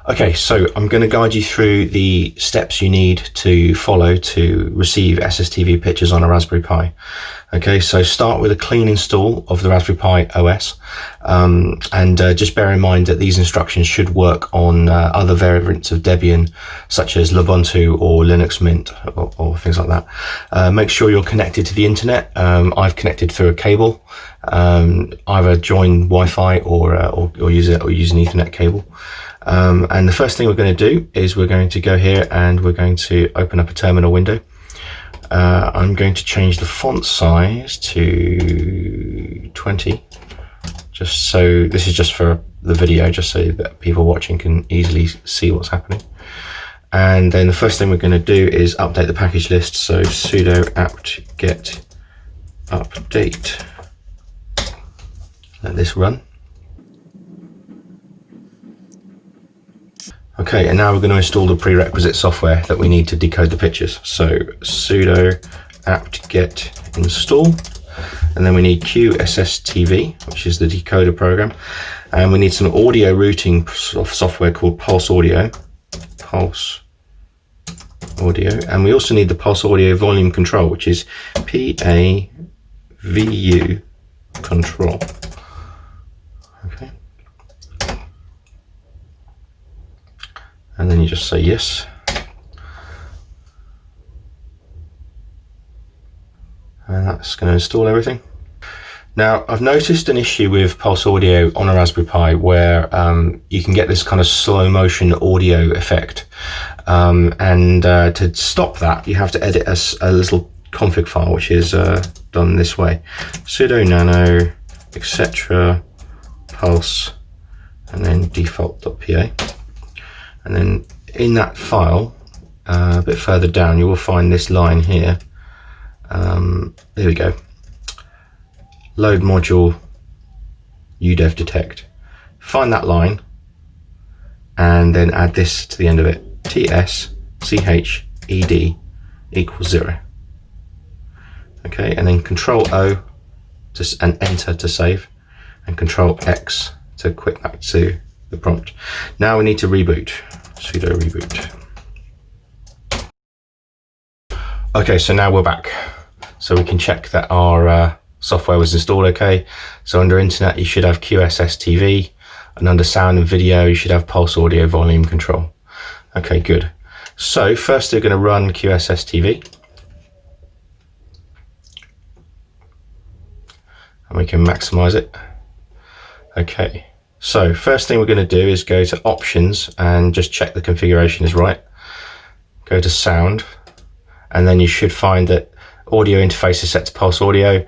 Okay, so I'm going to guide you through the steps you need to follow to receive SSTV pictures on a Raspberry Pi. Okay, so start with a clean install of the Raspberry Pi OS, and just bear in mind that these instructions should work on other variants of Debian, such as Ubuntu or Linux Mint or things like that. Make sure you're connected to the internet. I've connected through a cable, either join Wi-Fi or use an Ethernet cable. And the first thing we're going to do is we're going to go here and we're going to open up a terminal window. I'm going to change the font size to 20, just so this is just for the video, just so that people watching can easily see what's happening. And then the first thing we're going to do is update the package list. So sudo apt-get update. Let this run. Okay, and now we're going to install the prerequisite software that we need to decode the pictures. So sudo apt-get install, and then we need SSTV, which is the decoder program, and we need some audio routing software called Pulse Audio, and we also need the Pulse Audio volume control, which is PAVU control. Okay. And then you just say yes. And that's going to install everything. Now, I've noticed an issue with Pulse Audio on a Raspberry Pi where you can get this kind of slow motion audio effect. And to stop that, you have to edit a little config file, which is done this way. Sudo nano, etc. pulse, and then default.pa. And then in that file, a bit further down, you will find this line here. There we go. Load module udev detect. Find that line and then add this to the end of it. TSCHED equals 0. Okay, and then Control O and enter to save, and Control X to quit back to the prompt. Now we need to reboot. Sudo reboot. Okay, so now we're back. So we can check that our software was installed okay. So under internet, you should have SSTV, and under sound and video, you should have Pulse Audio volume control. Okay, good. So first we're going to run SSTV. And we can maximize it. Okay. So first thing we're going to do is go to options and just check the configuration is right. Go to sound, and then you should find that audio interface is set to Pulse Audio,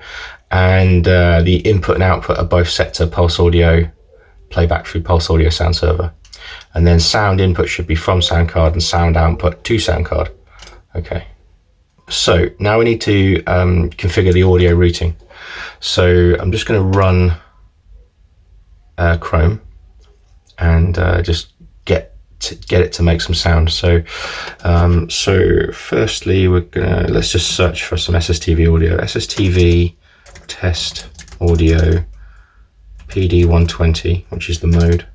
and the input and output are both set to Pulse Audio playback through Pulse Audio sound server. And then sound input should be from sound card and sound output to sound card. Okay. So now we need to configure the audio routing. So I'm just going to run Chrome and just get it to make some sound. So firstly let's just search for some SSTV audio. SSTV test audio PD120, which is the mode,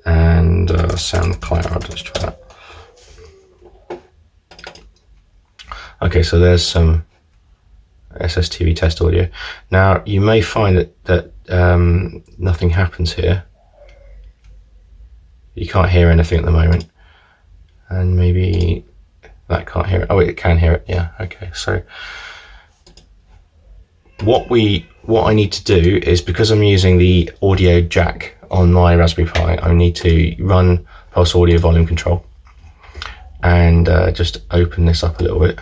and SoundCloud. Let's try that. Okay, so there's some SSTV test audio. Now you may find that nothing happens here. You can't hear anything at the moment, and maybe that can't hear it. Oh, it can hear it. Yeah. Okay. So what I need to do is, because I'm using the audio jack on my Raspberry Pi, I need to run Pulse Audio volume control, and just open this up a little bit.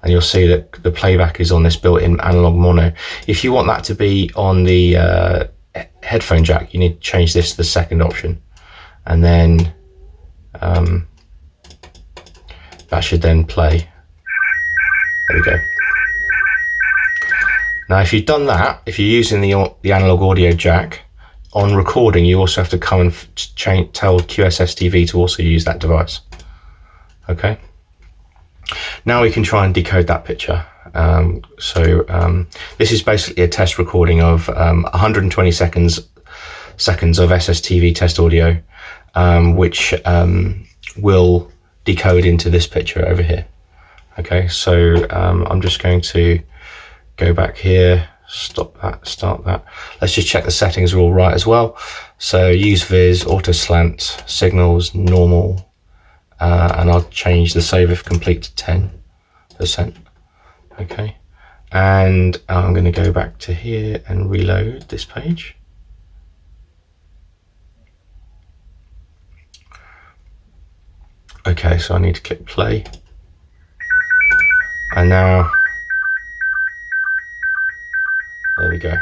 And you'll see that the playback is on this built-in analog mono. If you want that to be on the headphone jack, you need to change this to the second option, and then that should then play. There we go. Now, if you've done that, if you're using the analog audio jack on recording, you also have to come and tell SSTV to also use that device. Okay. Now we can try and decode that picture. This is basically a test recording of 120 seconds of SSTV test audio, which will decode into this picture over here. Okay, so I'm just going to go back here, stop that, start that. Let's just check the settings are all right as well. So use viz, auto slant, signals, normal, and I'll change the save if complete to 10%. Okay, and I'm going to go back to here and reload this page. Okay, so I need to click play, and now there we go.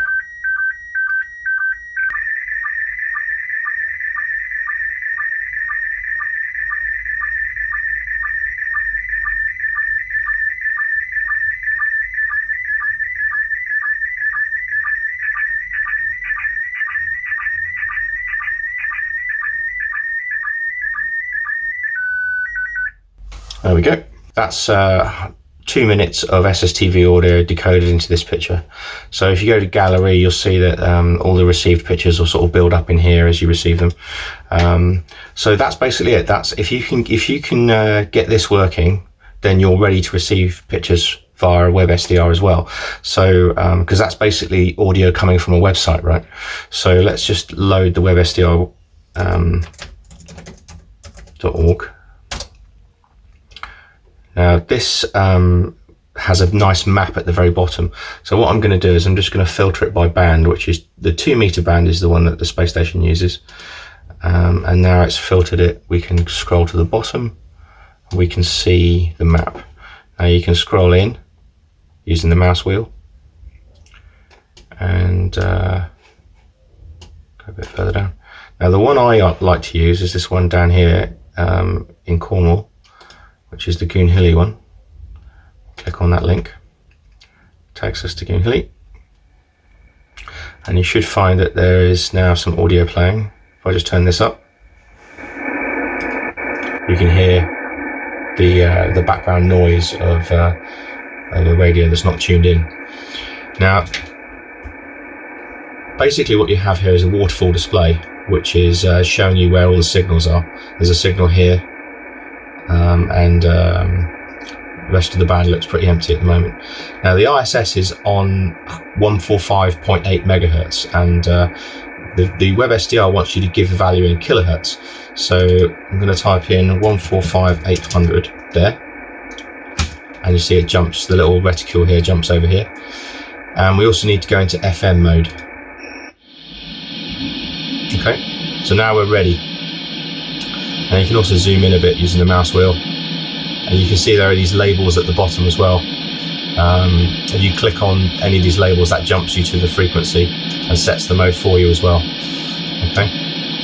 There we go. That's 2 minutes of SSTV audio decoded into this picture. So if you go to gallery, you'll see that all the received pictures will sort of build up in here as you receive them. So that's basically it. That's if you can get this working, then you're ready to receive pictures via WebSDR as well. So because that's basically audio coming from a website, right? So let's just load the WebSDR .org. Now this has a nice map at the very bottom. So what I'm going to do is I'm just going to filter it by band, which is the 2 meter band is the one that the space station uses. And now it's filtered it. We can scroll to the bottom. We can see the map. Now you can scroll in using the mouse wheel and go a bit further down. Now the one I like to use is this one down here in Cornwall, which is the Goonhilly one. Click on that link, takes us to Goonhilly, and you should find that there is now some audio playing. If I just turn this up, you can hear the background noise of the radio that's not tuned in. Now, basically what you have here is a waterfall display, which is showing you where all the signals are. There's a signal here, and the rest of the band looks pretty empty at the moment. Now the ISS is on 145.8 megahertz, and the WebSDR wants you to give the value in kilohertz. So I'm going to type in 145,800 there, and you see it jumps, the little reticule here jumps over here. And we also need to go into FM mode. Okay, so now we're ready. And you can also zoom in a bit using the mouse wheel. And you can see there are these labels at the bottom as well. If you click on any of these labels, that jumps you to the frequency and sets the mode for you as well. Okay.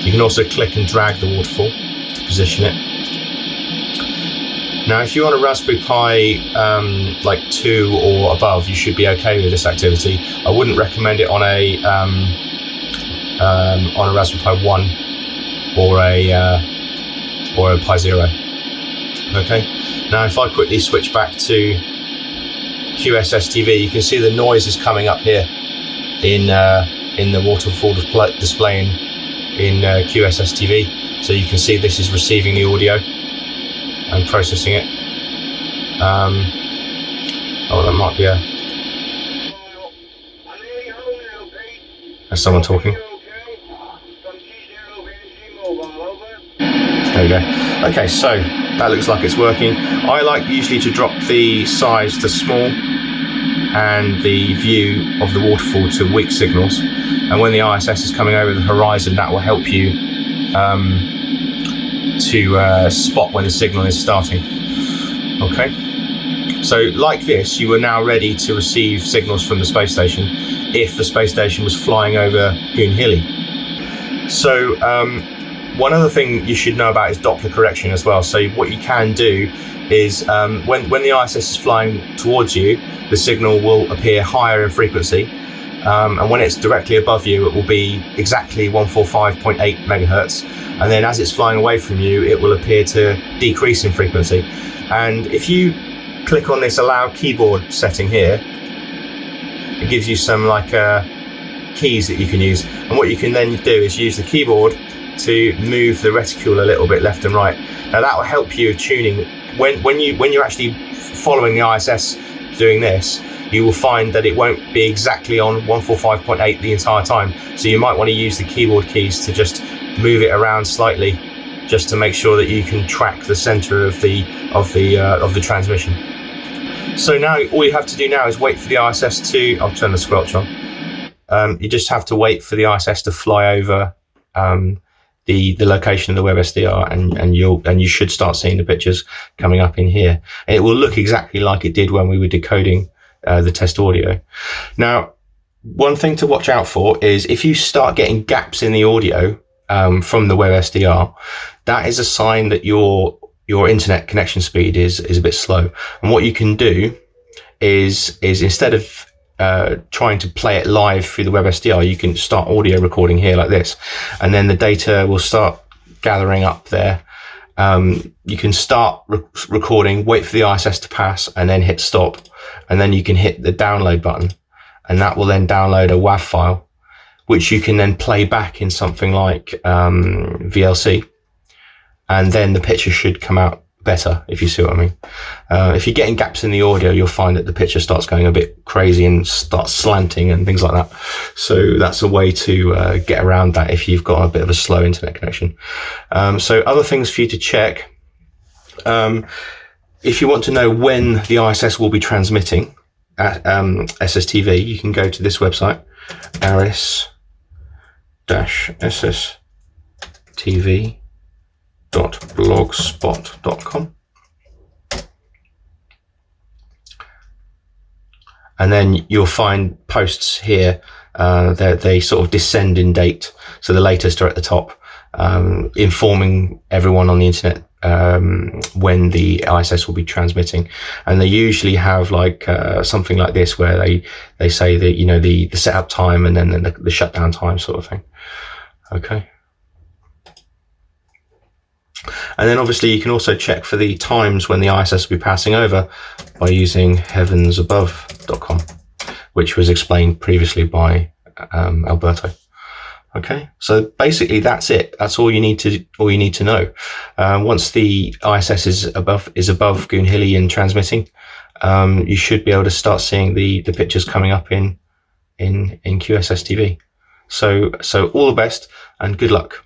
You can also click and drag the waterfall to position it. Now, if you're on a Raspberry Pi like 2 or above, you should be okay with this activity. I wouldn't recommend it on a Raspberry Pi 1 or a Pi 0. Okay. Now, if I quickly switch back to QSSTV, you can see the noise is coming up here in the waterfall display in QSSTV. So you can see this is receiving the audio and processing it. Oh, that might be there's someone talking. There we go. Okay, so that looks like it's working. I like usually to drop the size to small and the view of the waterfall to weak signals. And when the ISS is coming over the horizon, that will help you to spot when the signal is starting. Okay. So like this, you are now ready to receive signals from the space station if the space station was flying over Goonhilly. So one other thing you should know about is Doppler correction as well. So what you can do is when the ISS is flying towards you, the signal will appear higher in frequency, and when it's directly above you, it will be exactly 145.8 megahertz. And then as it's flying away from you, it will appear to decrease in frequency. And if you click on this allow keyboard setting here, it gives you some like keys that you can use, and what you can then do is use the keyboard to move the reticule a little bit left and right. Now that will help you tuning when you're actually following the ISS doing this. You will find that it won't be exactly on 145.8 the entire time, so you might want to use the keyboard keys to just move it around slightly, just to make sure that you can track the center of the transmission. So now all you have to do now is wait for the ISS to, I'll turn the squelch on. You just have to wait for the ISS to fly over the location of the WebSDR, and you should start seeing the pictures coming up in here. And it will look exactly like it did when we were decoding the test audio. Now, one thing to watch out for is if you start getting gaps in the audio from the WebSDR, that is a sign that your internet connection speed is a bit slow. And what you can do is instead of trying to play it live through the WebSDR, you can start audio recording here like this, and then the data will start gathering up there. You can start recording, wait for the ISS to pass, and then hit stop, and then you can hit the download button, and that will then download a WAV file, which you can then play back in something like VLC, and then the picture should come out better, if you see what I mean. If you're getting gaps in the audio, you'll find that the picture starts going a bit crazy and starts slanting and things like that. So that's a way to get around that if you've got a bit of a slow internet connection. So other things for you to check. If you want to know when the ISS will be transmitting at SSTV, you can go to this website, aris-sstv.blogspot.com. And then you'll find posts here that they sort of descend in date. So the latest are at the top, informing everyone on the internet when the ISS will be transmitting. And they usually have like something like this where they say that, you know, the setup time and then the shutdown time sort of thing. Okay. And then obviously you can also check for the times when the ISS will be passing over by using heavensabove.com, which was explained previously by Alberto. Okay, so basically that's it. That's all you need to know. Once the ISS is above Goonhilly and transmitting, you should be able to start seeing the pictures coming up in QSSTV. So all the best and good luck.